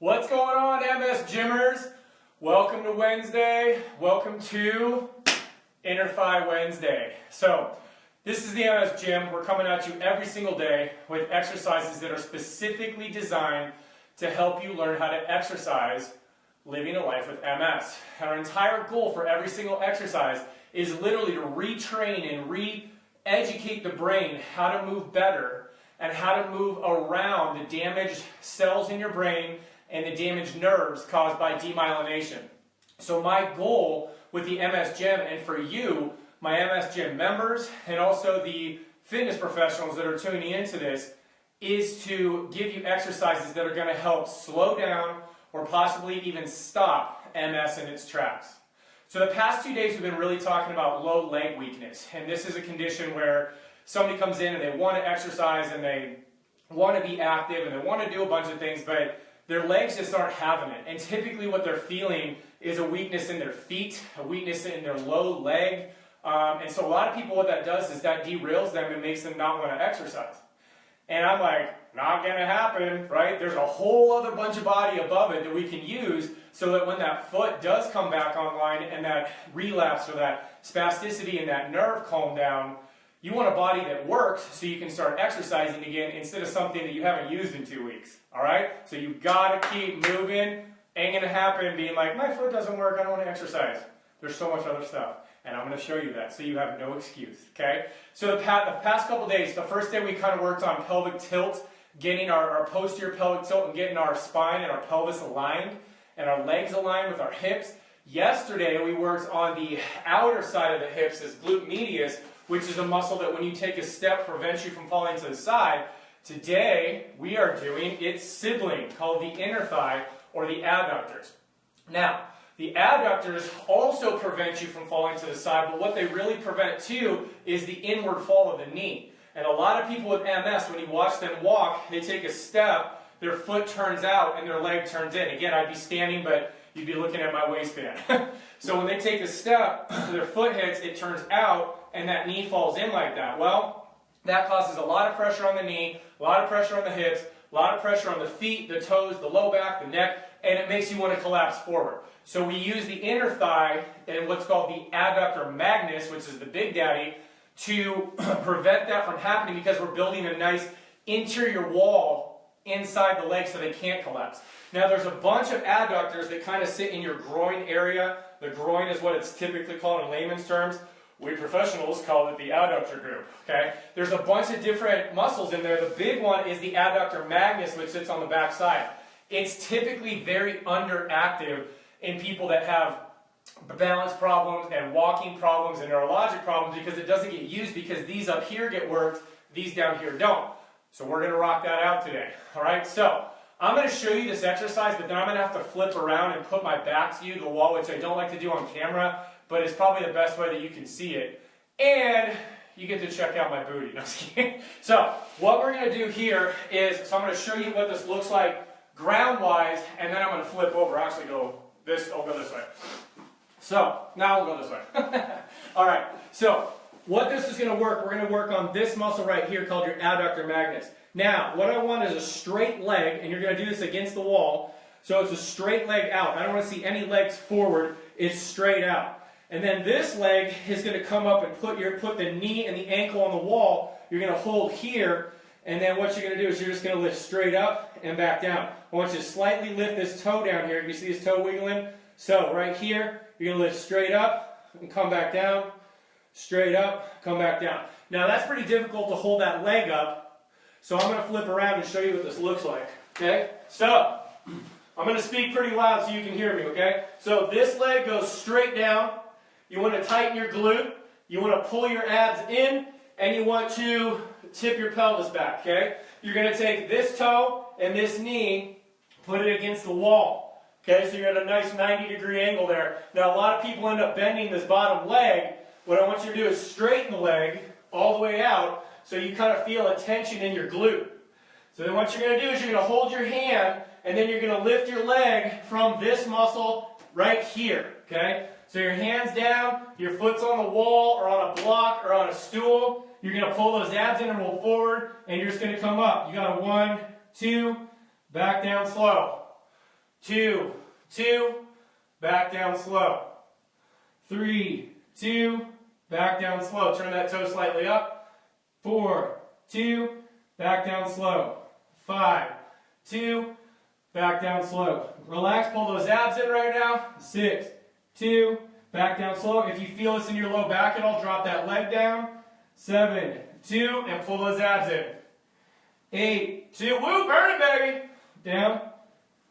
What's going on, MS Gymmers? Welcome to Wednesday. Welcome to Inner Thigh Wednesday. So, this is the MS Gym. We're coming at you every single day with exercises that are specifically designed to help you learn how to exercise living a life with MS. Our entire goal for every single exercise is literally to retrain and re-educate the brain how to move better and how to move around the damaged cells in your brain and the damaged nerves caused by demyelination. So my goal with the MS Gym, and for you, my MS Gym members, and also the fitness professionals that are tuning into this, is to give you exercises that are going to help slow down or possibly even stop MS in its tracks. So the past 2 days we've been really talking about low leg weakness, and this is a condition where somebody comes in and they want to exercise and they want to be active and they want to do a bunch of things, but their legs just aren't having it. And typically what they're feeling is a weakness in their feet, a weakness in their low leg. And so a lot of people, what that does is that derails them and makes them not want to exercise. And I'm like, not going to happen, right? There's a whole other bunch of body above it that we can use so that when that foot does come back online and that relapse or that spasticity and that nerve calm down, you want a body that works so you can start exercising again instead of something that you haven't used in 2 weeks, all right? So you've got to keep moving. Ain't going to happen being like, my foot doesn't work, I don't want to exercise. There's so much other stuff, and I'm going to show you that so you have no excuse, okay? So the past couple days, the first day we kind of worked on pelvic tilt, getting our posterior pelvic tilt and getting our spine and our pelvis aligned and our legs aligned with our hips. Yesterday we worked on the outer side of the hips, this glute medius, which is a muscle that when you take a step prevents you from falling to the side. Today we are doing its sibling called the inner thigh or the adductors. Now, the adductors also prevent you from falling to the side, but what they really prevent too is the inward fall of the knee. And a lot of people with MS, when you watch them walk, they take a step, their foot turns out and their leg turns in. Again, I'd be standing, but you'd be looking at my waistband. So when they take a step, their foot hits, it turns out, and that knee falls in like that. Well, that causes a lot of pressure on the knee, a lot of pressure on the hips, a lot of pressure on the feet, the toes, the low back, the neck, and it makes you want to collapse forward. So we use the inner thigh and what's called the adductor magnus, which is the big daddy, to prevent that from happening because we're building a nice interior wall inside the leg so they can't collapse. Now there's a bunch of adductors that kind of sit in your groin area. The groin is what it's typically called in layman's terms. We professionals call it the adductor group, okay? There's a bunch of different muscles in there. The big one is the adductor magnus, which sits on the back side. It's typically very underactive in people that have balance problems and walking problems and neurologic problems because it doesn't get used because these up here get worked, these down here don't. So we're going to rock that out today, all right? So I'm going to show you this exercise, but then I'm going to have to flip around and put my back to you, the wall, which I don't like to do on camera, but it's probably the best way that you can see it. And you get to check out my booty. No, just kidding. So what we're going to do here is, so I'm going to show you what this looks like ground-wise, and then I'm going to flip over. Actually, I'll go this way. So now we'll go this way. All right. So what this is going to work, we're going to work on this muscle right here called your adductor magnus. Now, what I want is a straight leg, and you're going to do this against the wall. So it's a straight leg out. I don't want to see any legs forward. It's straight out. And then this leg is going to come up and put the knee and the ankle on the wall. You're going to hold here, and then what you're going to do is you're just going to lift straight up and back down. I want you to slightly lift this toe down here. You see this toe wiggling? So right here, you're going to lift straight up and come back down, straight up, come back down. Now that's pretty difficult to hold that leg up, so I'm going to flip around and show you what this looks like. Okay? So I'm going to speak pretty loud so you can hear me, okay? So this leg goes straight down. You want to tighten your glute. You want to pull your abs in, and you want to tip your pelvis back, okay? You're going to take this toe and this knee, put it against the wall, okay? So you're at a nice 90-degree angle there. Now, a lot of people end up bending this bottom leg. What I want you to do is straighten the leg all the way out so you kind of feel a tension in your glute. So then what you're going to do is you're going to hold your hand, and then you're going to lift your leg from this muscle right here, okay? So your hand's down, your foot's on the wall or on a block or on a stool. You're going to pull those abs in and roll forward, and you're just going to come up. You got a 1, 2, back down slow. 2, 2, back down slow. 3, 2, back down slow. Turn that toe slightly up. 4, 2, back down slow. 5, 2, back down slow. Relax, pull those abs in right now. 6, 2, back down slow. If you feel this in your low back at all, drop that leg down. 7, 2, and pull those abs in. 8, 2, woo, burn it, baby. Down.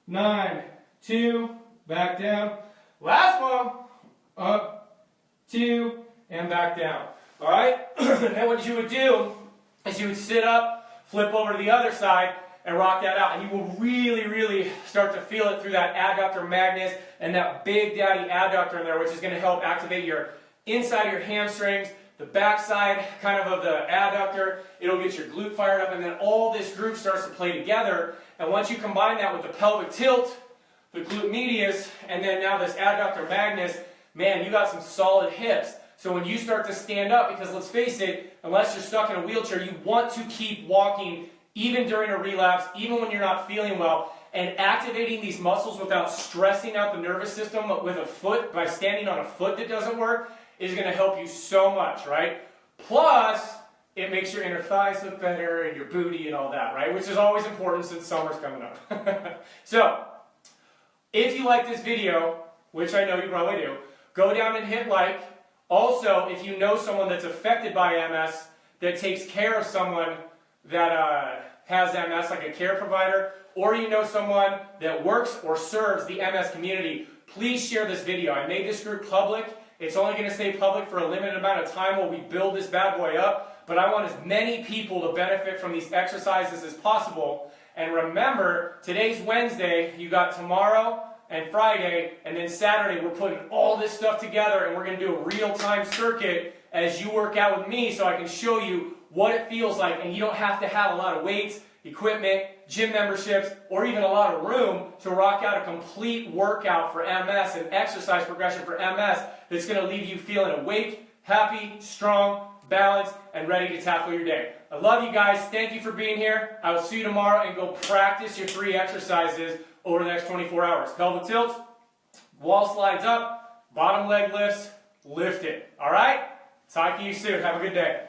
9, 2, back down. Last one. Up, 2, and back down. All right? And then what you would do is you would sit up, flip over to the other side, and rock that out. And you will really, really start to feel it through that adductor magnus and that big daddy adductor in there, which is going to help activate your inside of your hamstrings, the backside kind of the adductor. It'll get your glute fired up, and then all this group starts to play together. And once you combine that with the pelvic tilt, the glute medius, and then now this adductor magnus, man, you got some solid hips. So when you start to stand up, because let's face it, unless you're stuck in a wheelchair, you want to keep walking even during a relapse, even when you're not feeling well, and activating these muscles without stressing out the nervous system with a foot, by standing on a foot that doesn't work, is going to help you so much, right? Plus, it makes your inner thighs look better and your booty and all that, right? Which is always important since summer's coming up. So, if you like this video, which I know you probably do, go down and hit like. Also, if you know someone that's affected by MS, that takes care of someone that has MS, like a care provider, or you know someone that works or serves the MS community, please share this video. I made this group public. It's only going to stay public for a limited amount of time while we build this bad boy up, but I want as many people to benefit from these exercises as possible. And remember, today's Wednesday, you got tomorrow and Friday, and then Saturday we're putting all this stuff together, and we're going to do a real-time circuit as you work out with me so I can show you what it feels like, and you don't have to have a lot of weights, equipment, gym memberships, or even a lot of room to rock out a complete workout for MS and exercise progression for MS that's going to leave you feeling awake, happy, strong, balanced, and ready to tackle your day. I love you guys. Thank you for being here. I will see you tomorrow, and go practice your 3 exercises over the next 24 hours. Pelvic tilts, wall slides up, bottom leg lifts, lift it. All right? Talk to you soon. Have a good day.